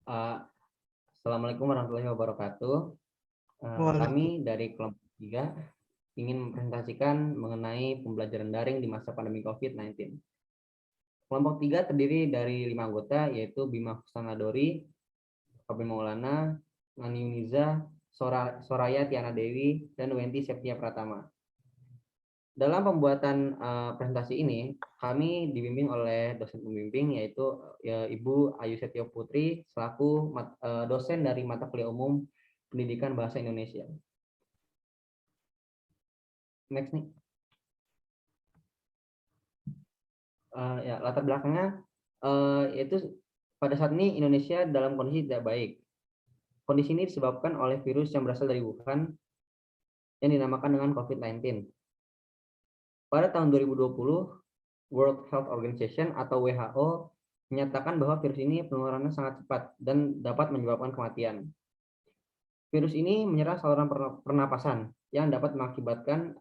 Uh, Assalamualaikum warahmatullahi wabarakatuh. Kami dari kelompok 3 ingin mempresentasikan mengenai pembelajaran daring di masa pandemi COVID-19. Kelompok 3 terdiri dari 5 anggota, yaitu Bima Kusanadori, Fabri Maulana, Ngani Yuniza, Soraya Tiana Dewi, dan Wenti Septia Pratama. Dalam pembuatan presentasi ini, kami dibimbing oleh dosen pembimbing, yaitu Ibu Ayu Setio Putri, selaku dosen dari mata kuliah umum Pendidikan Bahasa Indonesia. Next nih. Ya, latar belakangnya yaitu pada saat ini Indonesia dalam kondisi tidak baik. Kondisi ini disebabkan oleh virus yang berasal dari Wuhan yang dinamakan dengan COVID-19. Pada tahun 2020, World Health Organization atau WHO menyatakan bahwa virus ini penularannya sangat cepat dan dapat menyebabkan kematian. Virus ini menyerang saluran pernapasan yang dapat mengakibatkan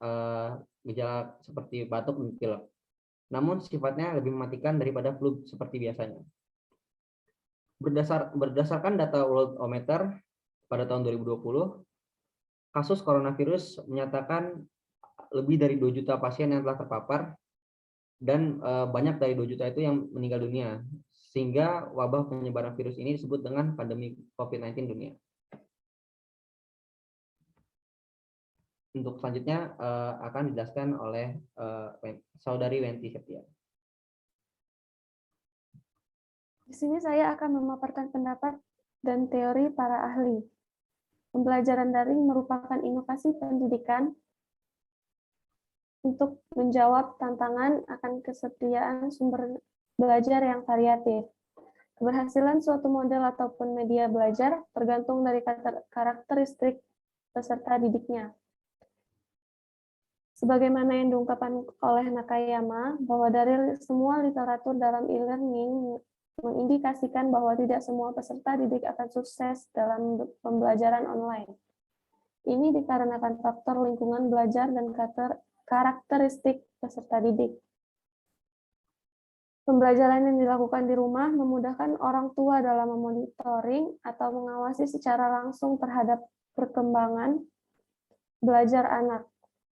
gejala seperti batuk dan pilek. Namun sifatnya lebih mematikan daripada flu seperti biasanya. Berdasarkan data Worldometer pada tahun 2020, kasus coronavirus menyatakan lebih dari 2 juta pasien yang telah terpapar dan banyak dari 2 juta itu yang meninggal dunia, sehingga wabah penyebaran virus ini disebut dengan pandemi COVID-19 dunia. Untuk selanjutnya akan dijelaskan oleh Saudari Wenti Septia. Di sini saya akan memaparkan pendapat dan teori para ahli. Pembelajaran daring merupakan inovasi pendidikan untuk menjawab tantangan akan kesediaan sumber belajar yang variatif. Keberhasilan suatu model ataupun media belajar tergantung dari karakteristik peserta didiknya. Sebagaimana yang diungkapkan oleh Nakayama, bahwa dari semua literatur dalam e-learning mengindikasikan bahwa tidak semua peserta didik akan sukses dalam pembelajaran online. Ini dikarenakan faktor lingkungan belajar dan karakteristik peserta didik. Pembelajaran yang dilakukan di rumah memudahkan orang tua dalam memonitoring atau mengawasi secara langsung terhadap perkembangan belajar anak.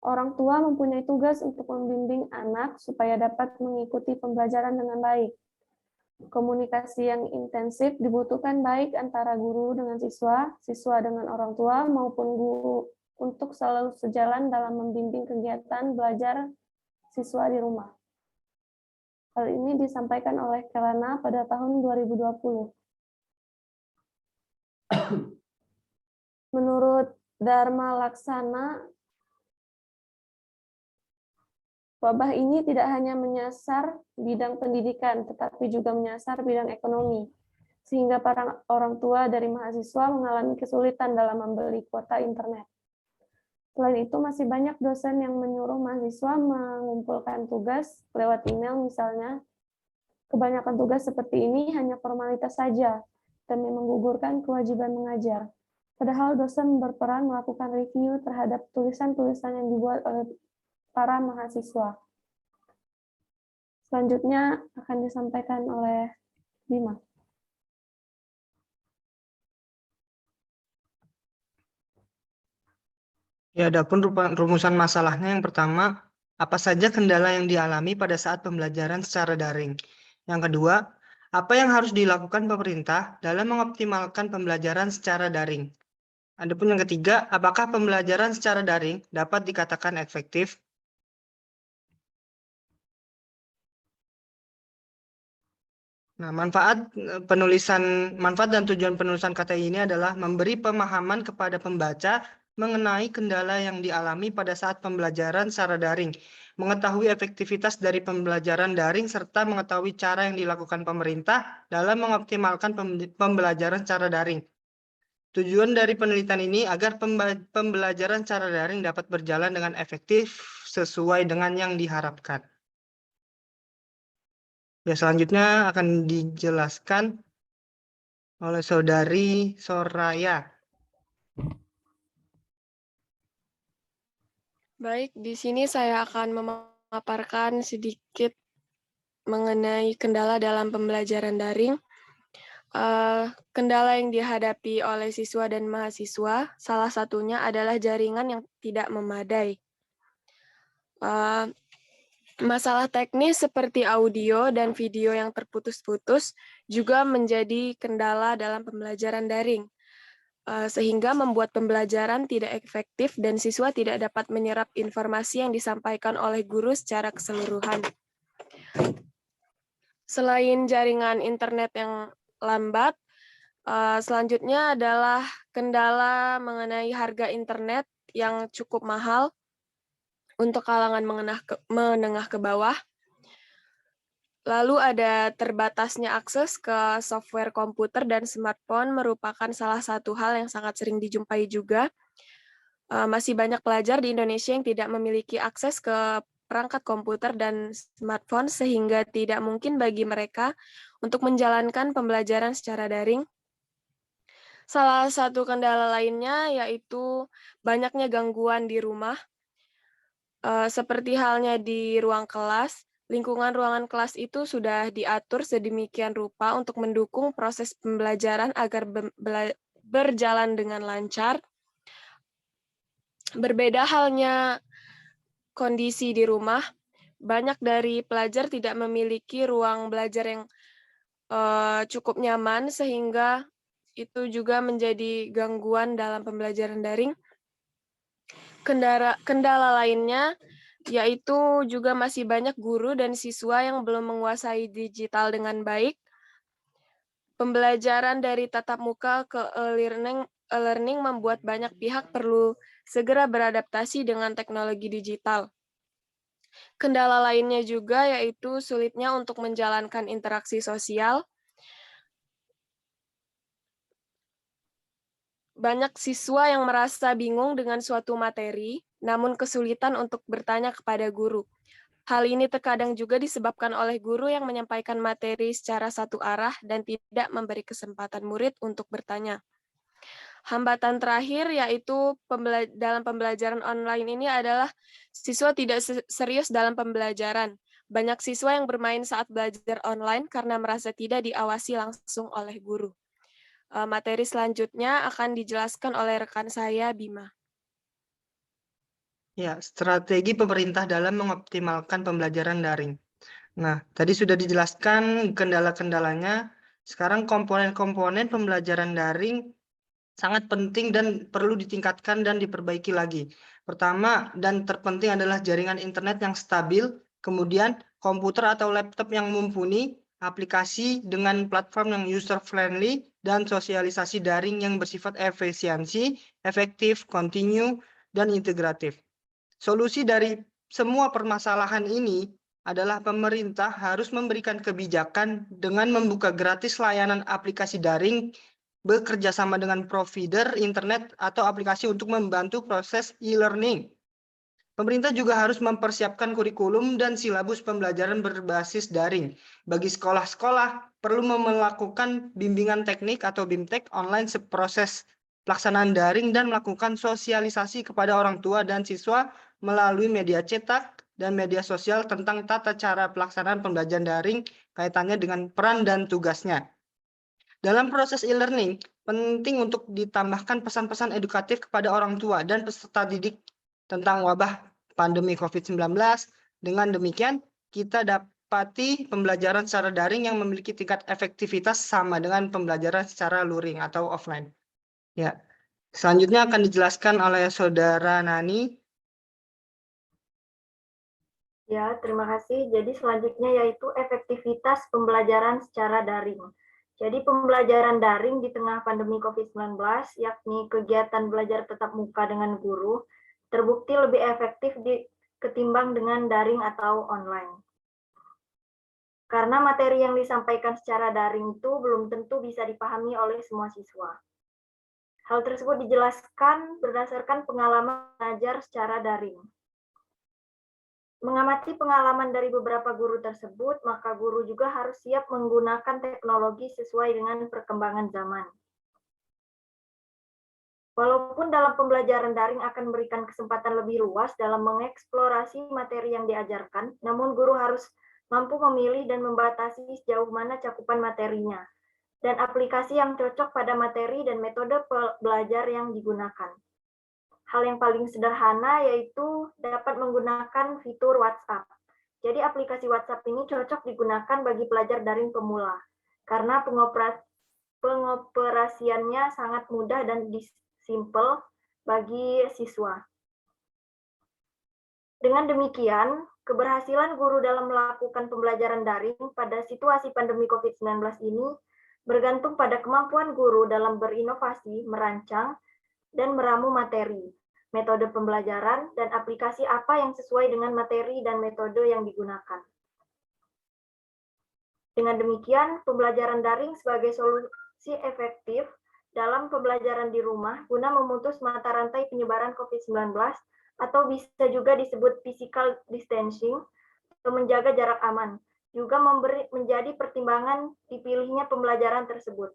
Orang tua mempunyai tugas untuk membimbing anak supaya dapat mengikuti pembelajaran dengan baik. Komunikasi yang intensif dibutuhkan baik antara guru dengan siswa, siswa dengan orang tua, maupun guru untuk selalu sejalan dalam membimbing kegiatan belajar siswa di rumah. Hal ini disampaikan oleh Kelana pada tahun 2020. Menurut Dharma Laksana, wabah ini tidak hanya menyasar bidang pendidikan, tetapi juga menyasar bidang ekonomi, sehingga para orang tua dari mahasiswa mengalami kesulitan dalam membeli kuota internet. Selain itu, masih banyak dosen yang menyuruh mahasiswa mengumpulkan tugas lewat email misalnya. Kebanyakan tugas seperti ini hanya formalitas saja, demi menggugurkan kewajiban mengajar. Padahal dosen berperan melakukan review terhadap tulisan-tulisan yang dibuat oleh para mahasiswa. Selanjutnya akan disampaikan oleh Bima. Ya, adapun rumusan masalahnya yang pertama, apa saja kendala yang dialami pada saat pembelajaran secara daring? Yang kedua, apa yang harus dilakukan pemerintah dalam mengoptimalkan pembelajaran secara daring? Adapun yang ketiga, apakah pembelajaran secara daring dapat dikatakan efektif? Nah, manfaat dan tujuan penulisan KTI ini adalah memberi pemahaman kepada pembaca mengenai kendala yang dialami pada saat pembelajaran secara daring, mengetahui efektivitas dari pembelajaran daring, serta mengetahui cara yang dilakukan pemerintah dalam mengoptimalkan pembelajaran secara daring. Tujuan dari penelitian ini agar pembelajaran secara daring dapat berjalan dengan efektif sesuai dengan yang diharapkan. Ya, selanjutnya akan dijelaskan oleh Saudari Soraya. Baik, di sini saya akan memaparkan sedikit mengenai kendala dalam pembelajaran daring. Kendala yang dihadapi oleh siswa dan mahasiswa, salah satunya adalah jaringan yang tidak memadai. Masalah teknis seperti audio dan video yang terputus-putus juga menjadi kendala dalam pembelajaran daring, sehingga membuat pembelajaran tidak efektif dan siswa tidak dapat menyerap informasi yang disampaikan oleh guru secara keseluruhan. Selain jaringan internet yang lambat, selanjutnya adalah kendala mengenai harga internet yang cukup mahal untuk kalangan menengah ke bawah. Lalu ada terbatasnya akses ke software komputer dan smartphone merupakan salah satu hal yang sangat sering dijumpai juga. Masih banyak pelajar di Indonesia yang tidak memiliki akses ke perangkat komputer dan smartphone sehingga tidak mungkin bagi mereka untuk menjalankan pembelajaran secara daring. Salah satu kendala lainnya yaitu banyaknya gangguan di rumah, seperti halnya di ruang kelas. Lingkungan ruangan kelas itu sudah diatur sedemikian rupa untuk mendukung proses pembelajaran agar berjalan dengan lancar. Berbeda halnya kondisi di rumah, banyak dari pelajar tidak memiliki ruang belajar yang cukup nyaman sehingga itu juga menjadi gangguan dalam pembelajaran daring. Kendala lainnya yaitu juga masih banyak guru dan siswa yang belum menguasai digital dengan baik. Pembelajaran dari tatap muka ke e-learning membuat banyak pihak perlu segera beradaptasi dengan teknologi digital. Kendala lainnya juga yaitu sulitnya untuk menjalankan interaksi sosial. Banyak siswa yang merasa bingung dengan suatu materi, namun kesulitan untuk bertanya kepada guru. Hal ini terkadang juga disebabkan oleh guru yang menyampaikan materi secara satu arah dan tidak memberi kesempatan murid untuk bertanya. Hambatan terakhir yaitu dalam pembelajaran online ini adalah siswa tidak serius dalam pembelajaran. Banyak siswa yang bermain saat belajar online karena merasa tidak diawasi langsung oleh guru. Materi selanjutnya akan dijelaskan oleh rekan saya, Bima. Ya, strategi pemerintah dalam mengoptimalkan pembelajaran daring. Nah, tadi sudah dijelaskan kendala-kendalanya. Sekarang komponen-komponen pembelajaran daring sangat penting dan perlu ditingkatkan dan diperbaiki lagi. Pertama dan terpenting adalah jaringan internet yang stabil, kemudian komputer atau laptop yang mumpuni, aplikasi dengan platform yang user-friendly, dan sosialisasi daring yang bersifat efisiensi, efektif, kontinu, dan integratif. Solusi dari semua permasalahan ini adalah pemerintah harus memberikan kebijakan dengan membuka gratis layanan aplikasi daring bekerja sama dengan provider internet atau aplikasi untuk membantu proses e-learning. Pemerintah juga harus mempersiapkan kurikulum dan silabus pembelajaran berbasis daring. Bagi sekolah-sekolah, perlu melakukan bimbingan teknik atau BIMTEK online seproses pelaksanaan daring dan melakukan sosialisasi kepada orang tua dan siswa melalui media cetak dan media sosial tentang tata cara pelaksanaan pembelajaran daring kaitannya dengan peran dan tugasnya. Dalam proses e-learning, penting untuk ditambahkan pesan-pesan edukatif kepada orang tua dan peserta didik tentang wabah pandemi COVID-19. Dengan demikian, kita dapati pembelajaran secara daring yang memiliki tingkat efektivitas sama dengan pembelajaran secara luring atau offline. Ya, selanjutnya akan dijelaskan oleh Saudara Nani. Ya, terima kasih. Jadi selanjutnya yaitu efektivitas pembelajaran secara daring. Jadi pembelajaran daring di tengah pandemi COVID-19, yakni kegiatan belajar tatap muka dengan guru, terbukti lebih efektif ketimbang dengan daring atau online. Karena materi yang disampaikan secara daring itu belum tentu bisa dipahami oleh semua siswa. Hal tersebut dijelaskan berdasarkan pengalaman belajar secara daring. Mengamati pengalaman dari beberapa guru tersebut, maka guru juga harus siap menggunakan teknologi sesuai dengan perkembangan zaman. Walaupun dalam pembelajaran daring akan memberikan kesempatan lebih luas dalam mengeksplorasi materi yang diajarkan, namun guru harus mampu memilih dan membatasi sejauh mana cakupan materinya. dan aplikasi yang cocok pada materi dan metode belajar yang digunakan. Hal yang paling sederhana yaitu dapat menggunakan fitur WhatsApp. Jadi aplikasi WhatsApp ini cocok digunakan bagi pelajar daring pemula, karena pengoperasiannya sangat mudah dan simple bagi siswa. Dengan demikian, keberhasilan guru dalam melakukan pembelajaran daring pada situasi pandemi COVID-19 ini bergantung pada kemampuan guru dalam berinovasi, merancang, dan meramu materi, metode pembelajaran, dan aplikasi apa yang sesuai dengan materi dan metode yang digunakan. Dengan demikian, pembelajaran daring sebagai solusi efektif dalam pembelajaran di rumah guna memutus mata rantai penyebaran COVID-19 atau bisa juga disebut physical distancing atau menjaga jarak aman, juga menjadi pertimbangan dipilihnya pembelajaran tersebut.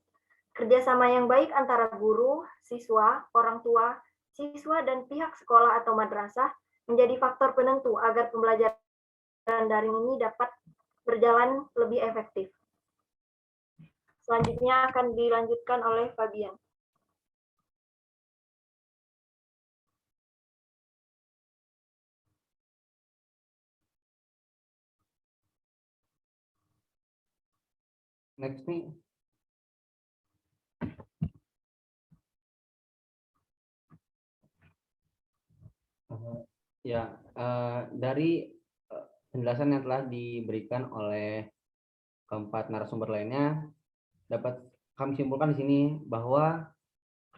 Kerjasama yang baik antara guru, siswa, orang tua, siswa, dan pihak sekolah atau madrasah menjadi faktor penentu agar pembelajaran daring ini dapat berjalan lebih efektif. Selanjutnya akan dilanjutkan oleh Fabian. Next nih. Dari penjelasan yang telah diberikan oleh keempat narasumber lainnya, dapat kami simpulkan di sini bahwa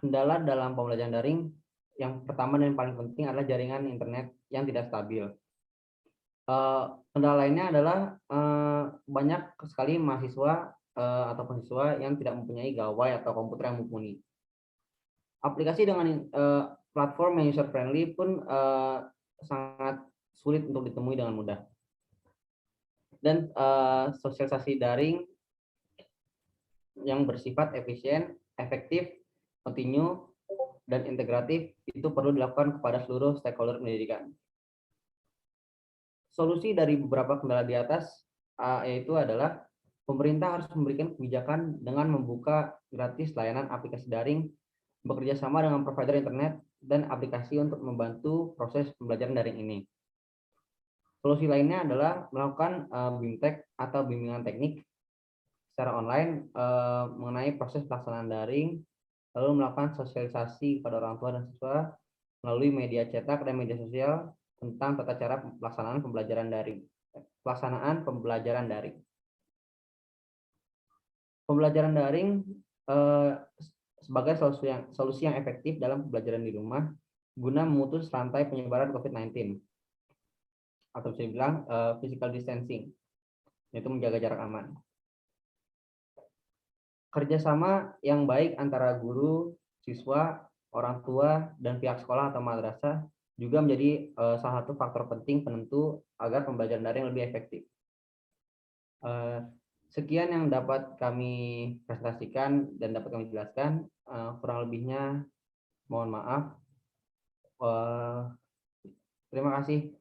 kendala dalam pembelajaran daring yang pertama dan paling penting adalah jaringan internet yang tidak stabil. Kendala lainnya adalah banyak sekali mahasiswa ataupun siswa yang tidak mempunyai gawai atau komputer yang mumpuni. Aplikasi dengan platform yang user friendly pun sangat sulit untuk ditemui dengan mudah. Dan sosialisasi daring yang bersifat efisien, efektif, kontinu, dan integratif itu perlu dilakukan kepada seluruh stakeholder pendidikan. Solusi dari beberapa kendala di atas yaitu adalah pemerintah harus memberikan kebijakan dengan membuka gratis layanan aplikasi daring, bekerja sama dengan provider internet dan aplikasi untuk membantu proses pembelajaran daring ini. Solusi lainnya adalah melakukan BIMTEK atau bimbingan teknik secara online mengenai proses pelaksanaan daring, lalu melakukan sosialisasi kepada orang tua dan siswa melalui media cetak dan media sosial tentang tata cara pelaksanaan pembelajaran daring. Pembelajaran daring sebagai solusi yang efektif dalam pembelajaran di rumah guna memutus rantai penyebaran COVID-19 atau bisa dibilang physical distancing, yaitu menjaga jarak aman. Kerjasama yang baik antara guru, siswa, orang tua, dan pihak sekolah atau madrasah juga menjadi salah satu faktor penting penentu agar pembelajaran daring lebih efektif. Sekian yang dapat kami presentasikan dan dapat kami jelaskan. Kurang lebihnya mohon maaf. Terima kasih.